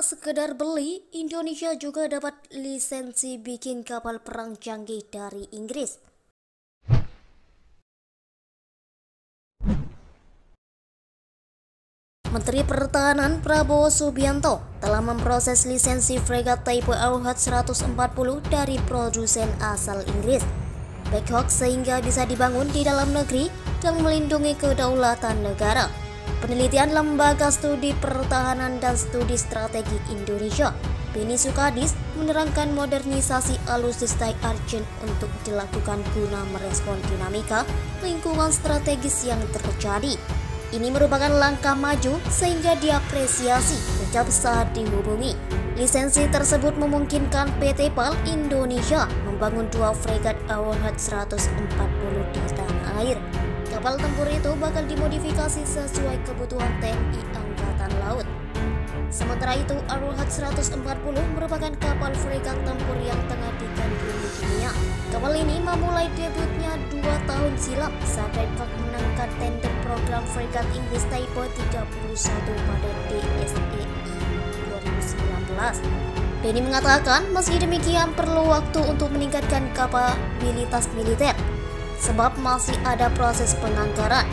sekedar beli, Indonesia juga dapat lisensi bikin kapal perang canggih dari Inggris. Menteri Pertahanan Prabowo Subianto telah memproses lisensi fregat Type Arrowhead 140 dari produsen asal Inggris, Blackhawk, sehingga bisa dibangun di dalam negeri dan melindungi kedaulatan negara. Penelitian Lembaga Studi Pertahanan dan Studi Strategi Indonesia, Beni Sukadis, menerangkan modernisasi alutsista urgent untuk dilakukan guna merespon dinamika lingkungan strategis yang terjadi. Ini merupakan langkah maju sehingga diapresiasi sejak saat dihubungi. Lisensi tersebut memungkinkan PT PAL Indonesia membangun 2 fregat Arrowhead 140 di tanah air. Kapal tempur itu bakal dimodifikasi sesuai kebutuhan TNI Angkatan Laut. Sementara itu, Arrowhead 140 merupakan kapal fregat tempur yang tengah digandrungi dunia. Kapal ini memulai debutnya 2 tahun silam saat Blackhawk menangkan tender program fregat Inggris Type 31 pada DSEI 2019. Beni mengatakan meski demikian perlu waktu untuk meningkatkan kapabilitas militer, sebab masih ada proses penganggaran,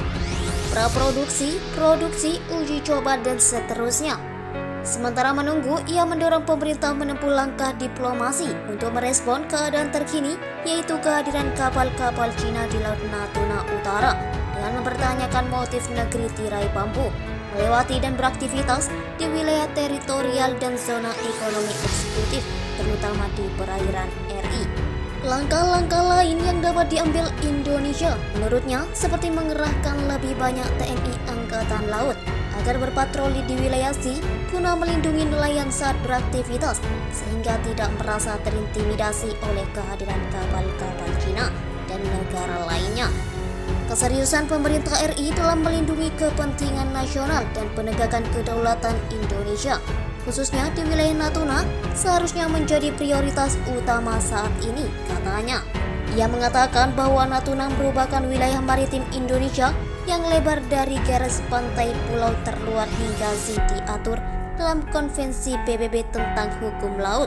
praproduksi, produksi, uji coba, dan seterusnya. Sementara menunggu, ia mendorong pemerintah menempuh langkah diplomasi untuk merespon keadaan terkini, yaitu kehadiran kapal-kapal Cina di Laut Natuna Utara, dengan mempertanyakan motif negeri tirai bambu, melewati dan beraktivitas di wilayah teritorial dan zona ekonomi eksklusif, terutama di perairan RI. Langkah-langkah lain yang dapat diambil Indonesia, menurutnya, seperti mengerahkan lebih banyak TNI Angkatan Laut agar berpatroli di wilayah C guna melindungi nelayan saat beraktivitas, sehingga tidak merasa terintimidasi oleh kehadiran kapal-kapal Cina dan negara lainnya. Keseriusan pemerintah RI dalam melindungi kepentingan nasional dan penegakan kedaulatan Indonesia, khususnya di wilayah Natuna, seharusnya menjadi prioritas utama saat ini, katanya. Ia mengatakan bahwa Natuna merupakan wilayah maritim Indonesia yang lebar dari garis pantai pulau terluar hingga diatur dalam Konvensi PBB tentang hukum laut.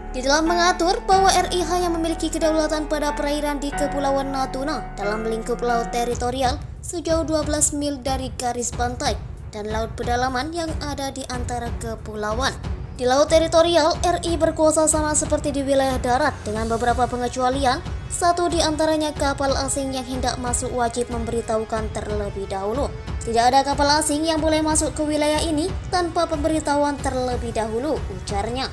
Di dalam mengatur bahwa RI hanya memiliki kedaulatan pada perairan di Kepulauan Natuna dalam lingkup laut teritorial sejauh 12 mil dari garis pantai dan laut pedalaman yang ada di antara kepulauan. Di laut teritorial, RI berkuasa sama seperti di wilayah darat dengan beberapa pengecualian. Satu di antaranya kapal asing yang hendak masuk wajib memberitahukan terlebih dahulu. Tidak ada kapal asing yang boleh masuk ke wilayah ini tanpa pemberitahuan terlebih dahulu, ujarnya.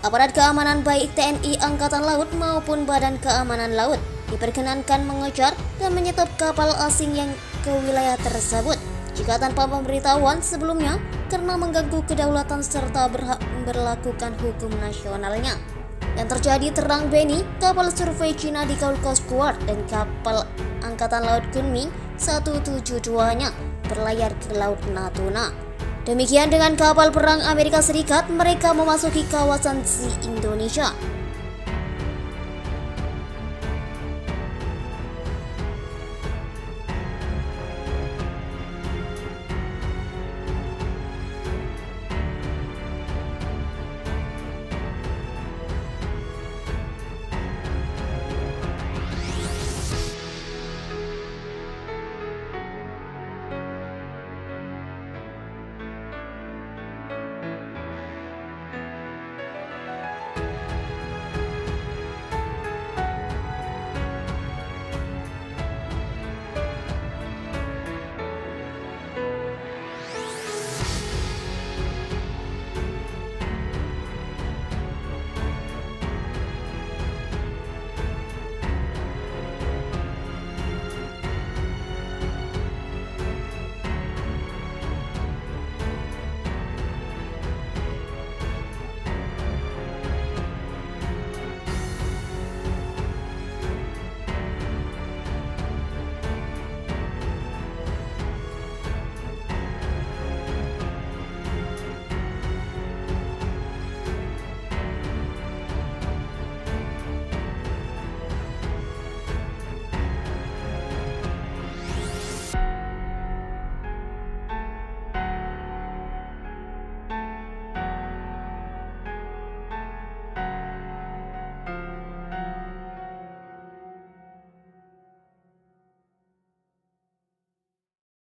Aparat keamanan baik TNI Angkatan Laut maupun Badan Keamanan Laut diperkenankan mengejar dan menyetop kapal asing yang ke wilayah tersebut jika tanpa pemberitahuan sebelumnya karena mengganggu kedaulatan serta berhak memberlakukan hukum nasionalnya. Yang terjadi, terang Beni, kapal survei Cina di Gulf Coast Guard dan kapal Angkatan Laut Kunming 172-nya berlayar ke Laut Natuna. Demikian dengan kapal perang Amerika Serikat, mereka memasuki kawasan C Indonesia.